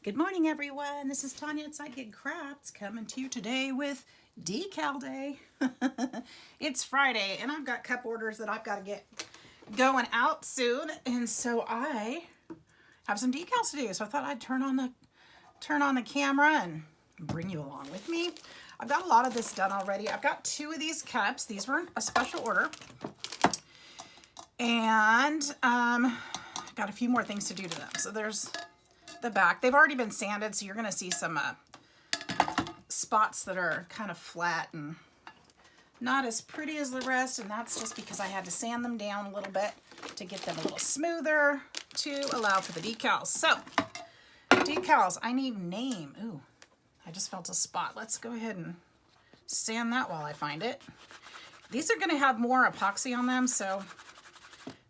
Good morning, everyone. This is Tanya at Sidekick Crafts coming to you today with Decal Day. It's Friday, and I've got cup orders that I've got to get going out soon, and so I have some decals to do. So I thought I'd turn on the camera and bring you along with me. I've got a lot of this done already. I've got 2 of these cups. These were a special order, and got a few more things to do to them. So there's the back. They've already been sanded, so you're going to see some spots that are kind of flat and not as pretty as the rest, and that's just because I had to sand them down a little bit to get them a little smoother to allow for the decals. So, decals, I need name. Ooh, I just felt a spot. Let's go ahead and sand that while I find it. These are going to have more epoxy on them, so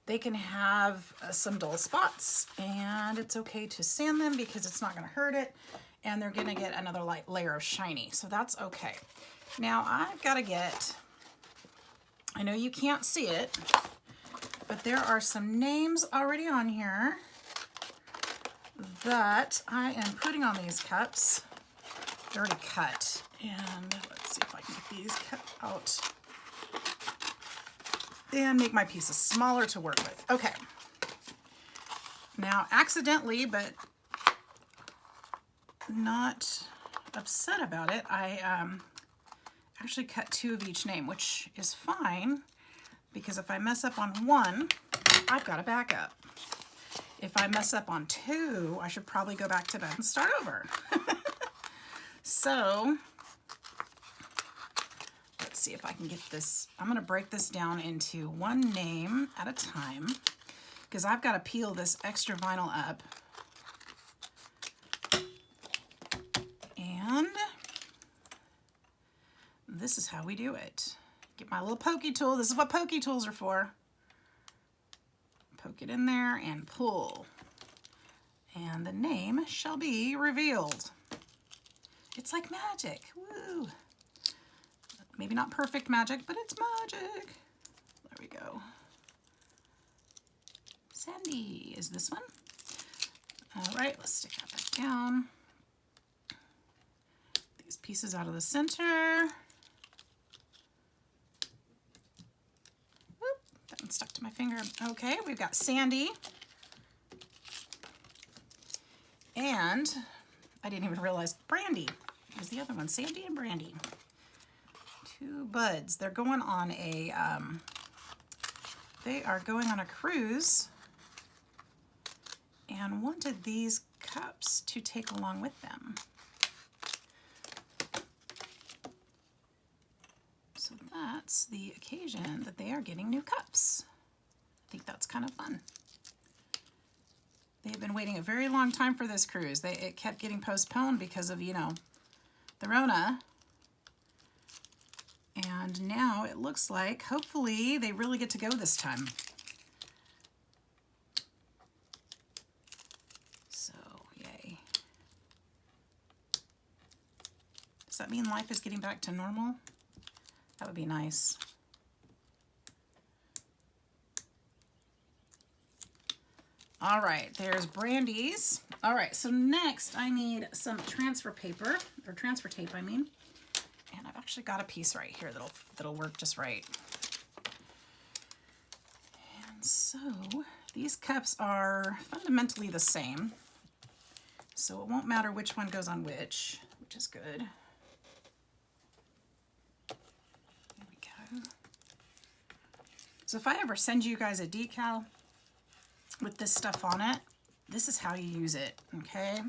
they can have some dull spots, and it's okay to sand them because it's not going to hurt it, and they're going to get another light layer of shiny, so that's okay. Now I've got to get, I know you can't see it, but there are some names already on here that I am putting on these cups. They're already cut, and let's see if I can get these cut out and make my pieces smaller to work with. Okay. Now, accidentally, but not upset about it, I actually cut 2 of each name, which is fine, because if I mess up on one, I've got a backup. If I mess up on 2, I should probably go back to that and start over. So, let's see if I can get this. I'm going to break this down into one name at a time because I've got to peel this extra vinyl up. And this is how we do it. Get my little pokey tool. This is what pokey tools are for. Poke it in there and pull. And the name shall be revealed. It's like magic. Woo! Maybe not perfect magic, but it's magic. There we go. Sandy is this one. All right, let's stick that back down. These pieces out of the center. Whoop, that one stuck to my finger. Okay, we've got Sandy. And I didn't even realize Brandy was the other one. Sandy and Brandy. 2 buds. They're going on a they are going on a cruise and wanted these cups to take along with them. So that's the occasion that they are getting new cups. I think that's kind of fun. They've been waiting a very long time for this cruise. It kept getting postponed because of, you know, the Rona. And now it looks like, hopefully, they really get to go this time. So, yay. Does that mean life is getting back to normal? That would be nice. All right, there's Brandy's. All right, so next I need some transfer paper, or transfer tape, I mean. And I've actually got a piece right here that'll work just right. And so these cups are fundamentally the same. So it won't matter which one goes on which is good. There we go. So if I ever send you guys a decal with this stuff on it, this is how you use it, okay?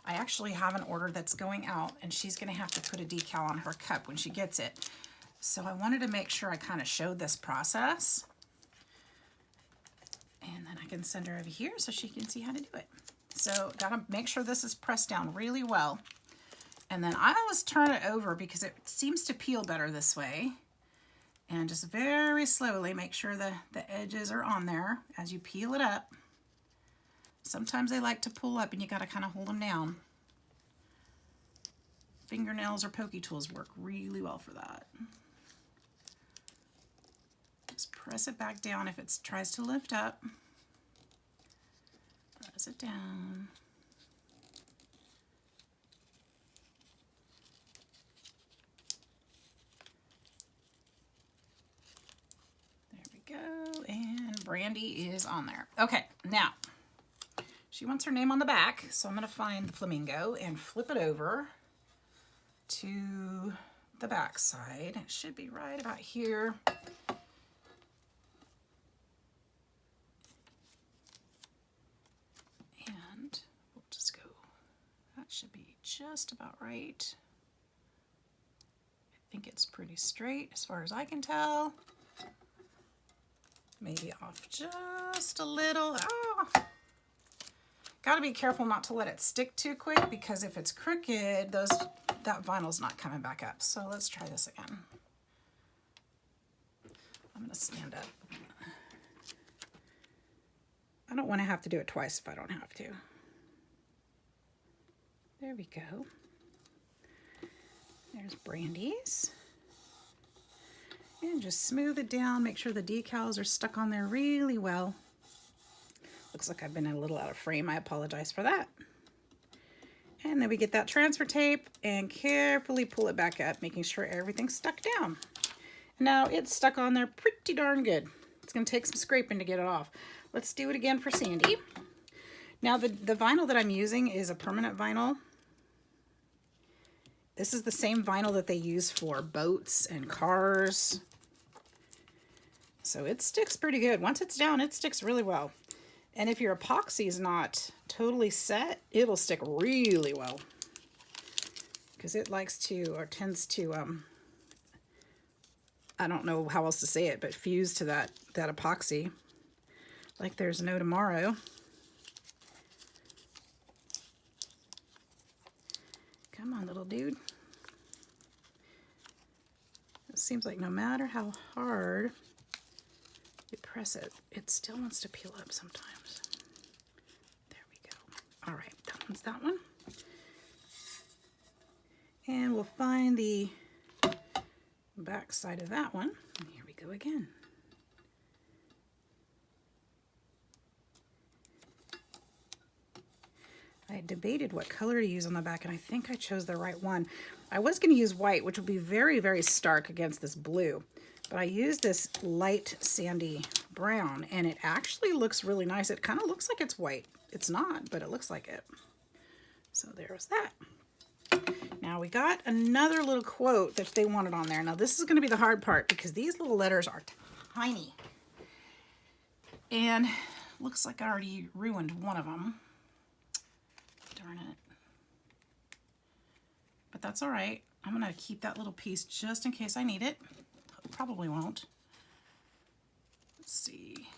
I actually have an order that's going out, and she's going to have to put a decal on her cup when she gets it. So I wanted to make sure I kind of showed this process. And then I can send her over here so she can see how to do it. So got to make sure this is pressed down really well. And then I always turn it over because it seems to peel better this way. And just very slowly make sure the edges are on there as you peel it up. Sometimes they like to pull up and you got to kind of hold them down. Fingernails or pokey tools work really well for that. Just press it back down if it tries to lift up. Press it down. Sandy is on there. Okay, now she wants her name on the back, so I'm going to find the flamingo and flip it over to the back side. It should be right about here. And we'll just go, that should be just about right. I think it's pretty straight as far as I can tell. Maybe off just a little. Oh. Gotta be careful not to let it stick too quick, because if it's crooked, that vinyl's not coming back up. So let's try this again. I'm gonna stand up. I don't want to have to do it twice if I don't have to. There we go. There's Brandy's. And just smooth it down, make sure the decals are stuck on there really well. Looks like I've been a little out of frame. I apologize for that. And then we get that transfer tape and carefully pull it back up, making sure everything's stuck down. Now it's stuck on there pretty darn good. It's going to take some scraping to get it off. Let's do it again for Sandy. Now the vinyl that I'm using is a permanent vinyl. This is the same vinyl that they use for boats and cars. So it sticks pretty good. Once it's down, it sticks really well. And if your epoxy is not totally set, it'll stick really well. Because it likes to, or tends to, I don't know how else to say it, but fuse to that epoxy. Like there's no tomorrow. Come on, little dude. It seems like no matter how hard you press it, it still wants to peel up sometimes. There we go. All right, that one's that one. And we'll find the back side of that one. And here we go again. I debated what color to use on the back, and I think I chose the right one. I was going to use white, which would be very, very stark against this blue. But I used this light sandy brown, and it actually looks really nice. It kind of looks like it's white. It's not, but it looks like it. So there's that. Now we got another little quote that they wanted on there. Now this is going to be the hard part, because these little letters are tiny. And looks like I already ruined one of them. Darn it. But that's all right. I'm going to keep that little piece just in case I need it. Probably won't. Let's see.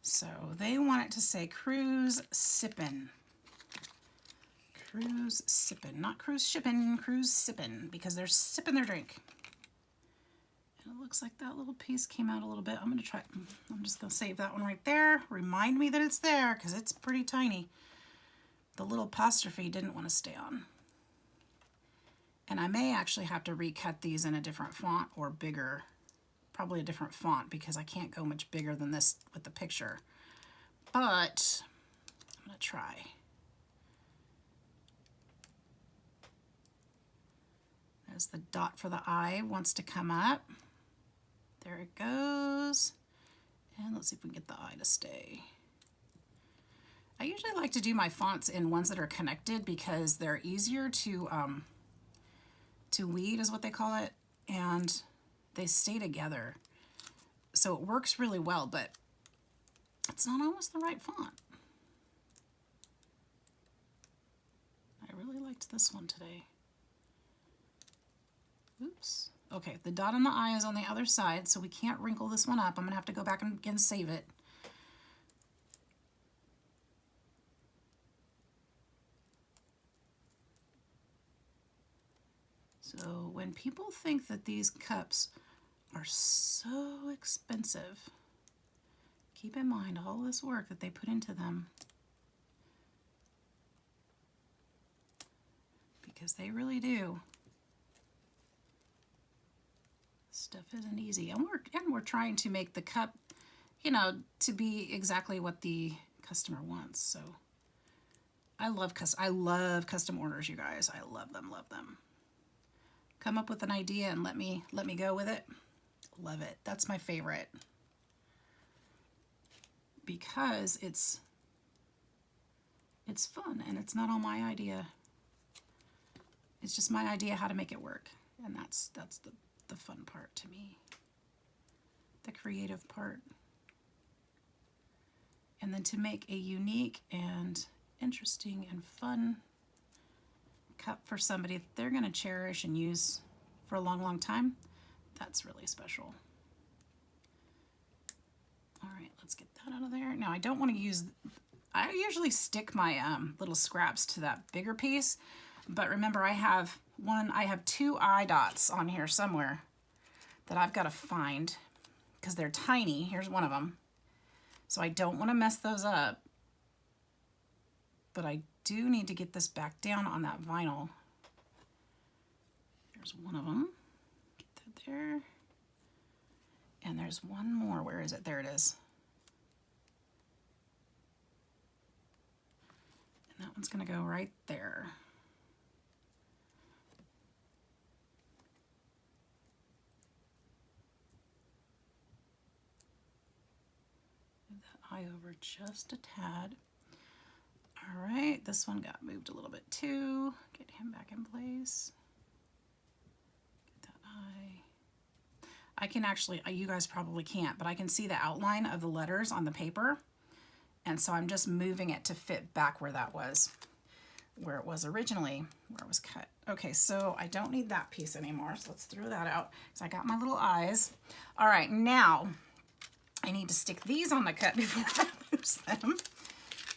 So they want it to say cruise sippin'. Cruise sippin'. Not cruise shippin', cruise sippin', because they're sipping their drink. And it looks like that little piece came out a little bit. I'm going to try. I'm just going to save that one right there. Remind me that it's there, because it's pretty tiny. The little apostrophe didn't want to stay on. And I may actually have to recut these in a different font or bigger, probably a different font, because I can't go much bigger than this with the picture. But I'm going to try. There's the dot for the eye, wants to come up. There it goes. And let's see if we can get the eye to stay. I usually like to do my fonts in ones that are connected, because they're easier to weed, is what they call it, and they stay together. So it works really well, but it's not always the right font. I really liked this one today. Oops. Okay, the dot on the eye is on the other side, so we can't wrinkle this one up. I'm going to have to go back and again save it. So when people think that these cups are so expensive, keep in mind all this work that they put into them, because they really do. Stuff isn't easy, and we're trying to make the cup, you know, to be exactly what the customer wants. So I love custom orders, you guys. I love them, love them. Come up with an idea and let me go with it. Love it. That's my favorite. because it's fun and it's not all my idea. It's just my idea how to make it work. And that's the fun part to me. The creative part. And then to make a unique and interesting and fun cup for somebody that they're going to cherish and use for a long, long time, that's really special. All right, let's get that out of there. Now I don't want to use, I usually stick my little scraps to that bigger piece, but remember I have two eye dots on here somewhere that I've got to find because they're tiny. Here's one of them. So I don't want to mess those up, but I do need to get this back down on that vinyl. There's one of them. Get that there. And there's one more. Where is it? There it is. And that one's going to go right there. Eye over just a tad. All right, this one got moved a little bit too. Get him back in place. Get that eye. I can actually, you guys probably can't, but I can see the outline of the letters on the paper. And so I'm just moving it to fit back where that was, where it was originally, where it was cut. Okay, so I don't need that piece anymore. So let's throw that out. So I got my little eyes. All right, now I need to stick these on the cut before I lose them.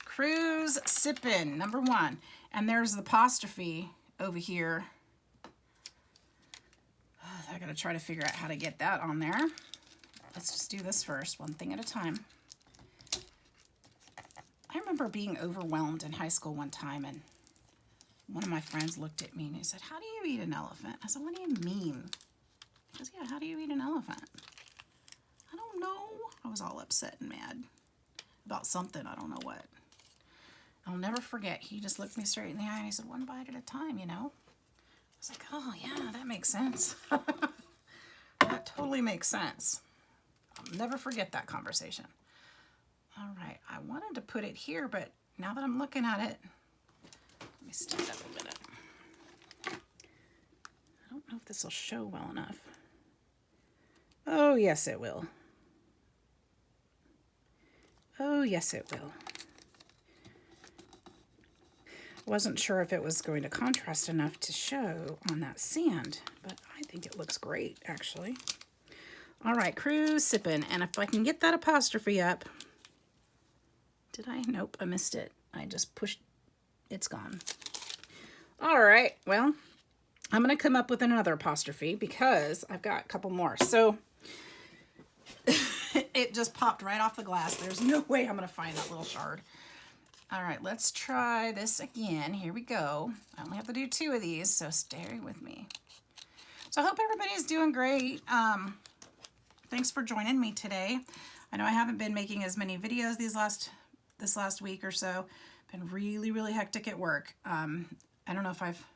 Cruise Sippin, number 1. And there's the apostrophe over here. I gotta try to figure out how to get that on there. Let's just do this first, one thing at a time. I remember being overwhelmed in high school one time, and one of my friends looked at me and he said, "How do you eat an elephant?" I said, "What do you mean?" He goes, "Yeah, how do you eat an elephant?" I don't know. I was all upset and mad about something. I don't know what. I'll never forget. He just looked me straight in the eye and he said, "One bite at a time, you know." I was like, "Oh, yeah, that makes sense." That totally makes sense. I'll never forget that conversation. All right, I wanted to put it here, but now that I'm looking at it, let me stand up a minute. I don't know if this will show well enough. Oh, yes, it will. Oh, yes, it will. Wasn't sure if it was going to contrast enough to show on that sand, but I think it looks great, actually. All right, Cruise Sippin', and if I can get that apostrophe up. Did I? Nope, I missed it. I just pushed, it's gone. All right, well, I'm going to come up with another apostrophe because I've got a couple more. So it just popped right off the glass. There's no way I'm going to find that little shard. All right, let's try this again. Here we go. I only have to do 2 of these, so stay with me. So I hope everybody's doing great. Thanks for joining me today. I know I haven't been making as many videos this last week or so. Been really, really hectic at work. I don't know if I've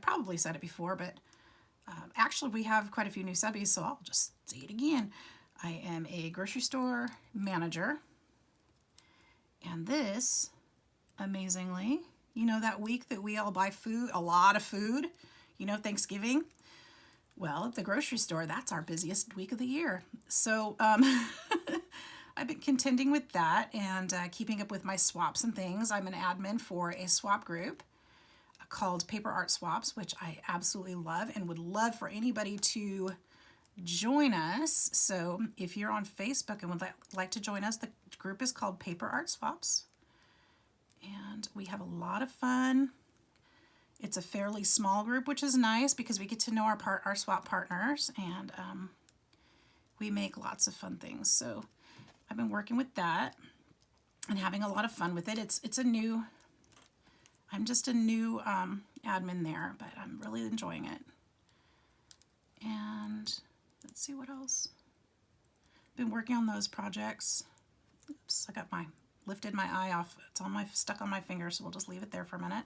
probably said it before, but actually we have quite a few new subbies, so I'll just say it again. I am a grocery store manager, and this, amazingly, you know, that week that we all buy food, a lot of food, you know, Thanksgiving. Well, at the grocery store, that's our busiest week of the year. So I've been contending with that and keeping up with my swaps and things. I'm an admin for a swap group called Paper Art Swaps, which I absolutely love and would love for anybody to join us. So if you're on Facebook and would like to join us, the group is called Paper Art Swaps. And we have a lot of fun. It's a fairly small group, which is nice because we get to know our swap partners, and we make lots of fun things. So I've been working with that and having a lot of fun with it. I'm just a new admin there, but I'm really enjoying it. And let's see what else. Been working on those projects. Oops, lifted my eye off. It's stuck on my finger, so we'll just leave it there for a minute.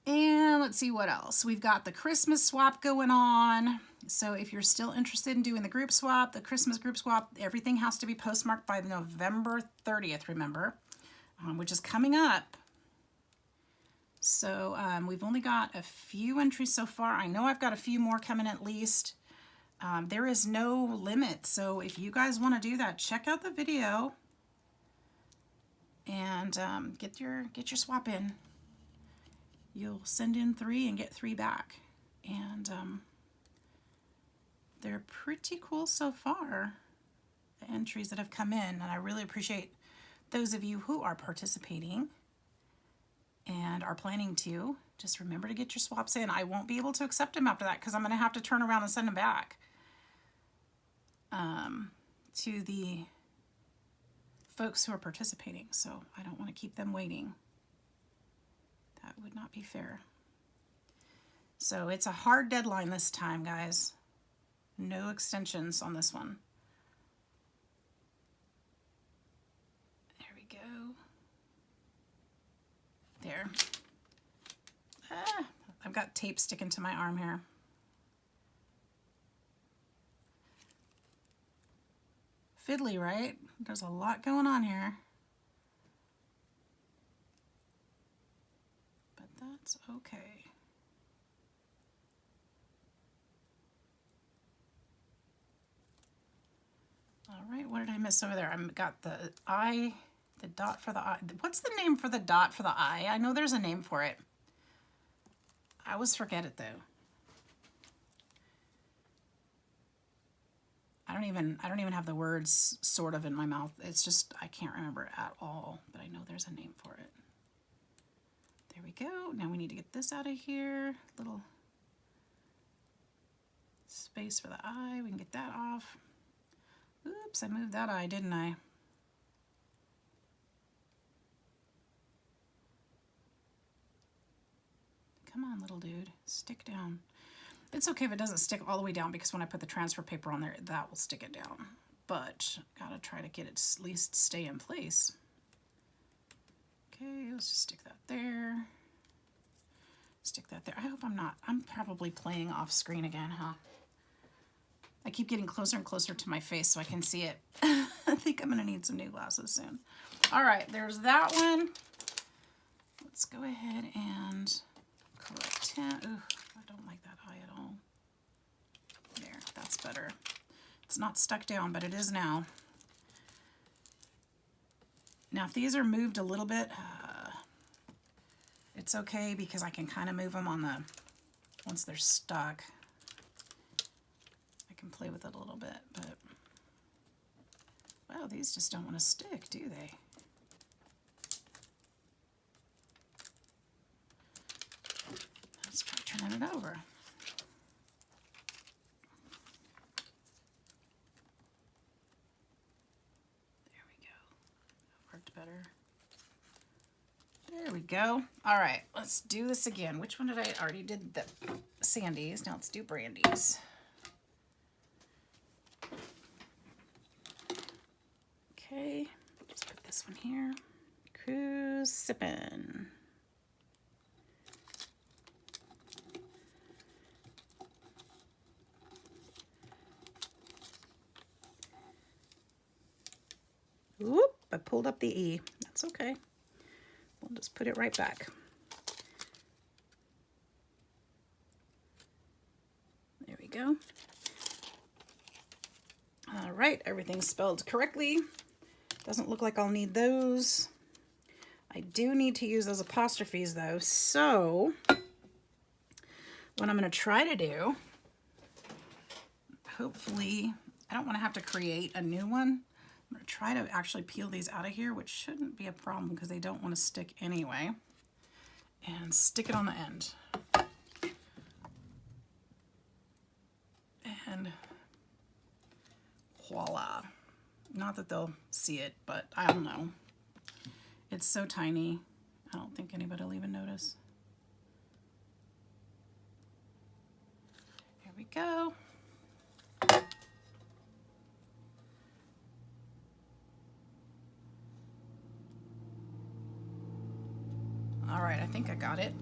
And let's see what else. We've got the Christmas swap going on. So if you're still interested in doing the group swap, the Christmas group swap, everything has to be postmarked by November 30th, remember, which is coming up. So we've only got a few entries so far. I know I've got a few more coming at least. There is no limit. So if you guys want to do that, check out the video and get your swap in. You'll send in 3 and get 3 back. And they're pretty cool so far, the entries that have come in. And I really appreciate those of you who are participating and are planning to. Just remember to get your swaps in. I won't be able to accept them after that because I'm going to have to turn around and send them back to the folks who are participating. So I don't want to keep them waiting. That would not be fair. So it's a hard deadline this time, guys. No extensions on this one. There we go. There. I've got tape sticking to my arm here. Fiddly, right? There's a lot going on here. But that's okay. All right, what did I miss over there? I've got the eye, the dot for the eye. What's the name for the dot for the eye? I know there's a name for it. I always forget it though. I don't even have the words sort of in my mouth. It's just, I can't remember it at all, but I know there's a name for it. There we go. Now we need to get this out of here. Little space for the eye. We can get that off. Oops, I moved that eye, didn't I? Come on, little dude, stick down. It's okay if it doesn't stick all the way down because when I put the transfer paper on there, that will stick it down. But gotta try to get it at least stay in place. Okay, let's just stick that there. Stick that there. I hope I'm probably playing off screen again, huh? I keep getting closer and closer to my face so I can see it. I think I'm gonna need some new glasses soon. All right, there's that one. Let's go ahead and correct him. Ooh, I don't like that eye at all. There, that's better. It's not stuck down, but it is now. Now, if these are moved a little bit, it's okay because I can kind of move them on the, once they're stuck. I can play with it a little bit, but, wow, these just don't want to stick, do they? Let's try turning it over. There we go. That worked better. There we go. All right, let's do this again. Which one did I already did the Sandy's? Now let's do Brandy's. Okay, just put this one here. Cruise Sippin'. Whoop, I pulled up the E. That's okay. We'll just put it right back. There we go. All right, everything's spelled correctly. Doesn't look like I'll need those. I do need to use those apostrophes though, so what I'm going to try to do, hopefully, I don't want to have to create a new one. I'm going to try to actually peel these out of here, which shouldn't be a problem because they don't want to stick anyway, and stick it on the end. And voila. Not that they'll see it, but I don't know. It's so tiny. I don't think anybody will even notice. Here we go. All right, I think I got it.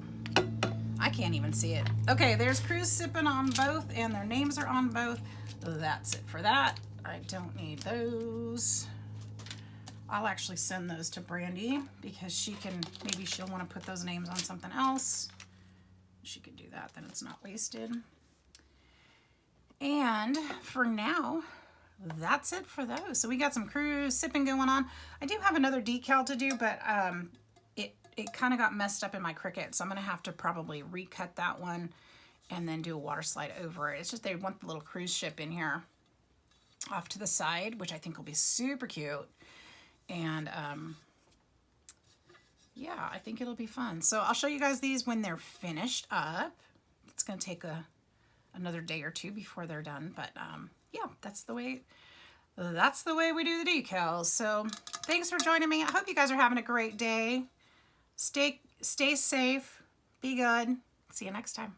I can't even see it. Okay, there's Cruise Sippin on both, and their names are on both. That's it for that. I don't need those. I'll actually send those to Brandy because she can, maybe she'll want to put those names on something else. She could do that, then it's not wasted. And for now, that's it for those. So we got some Cruise Sippin going on. I do have another decal to do, but it kind of got messed up in my Cricut, so I'm gonna have to probably recut that one and then do a water slide over it. It's just they want the little cruise ship in here off to the side, which I think will be super cute. And yeah, I think it'll be fun. So I'll show you guys these when they're finished up. It's gonna take another day or two before they're done, but yeah, that's the way we do the decals. So thanks for joining me. I hope you guys are having a great day. Stay safe, be good. See you next time.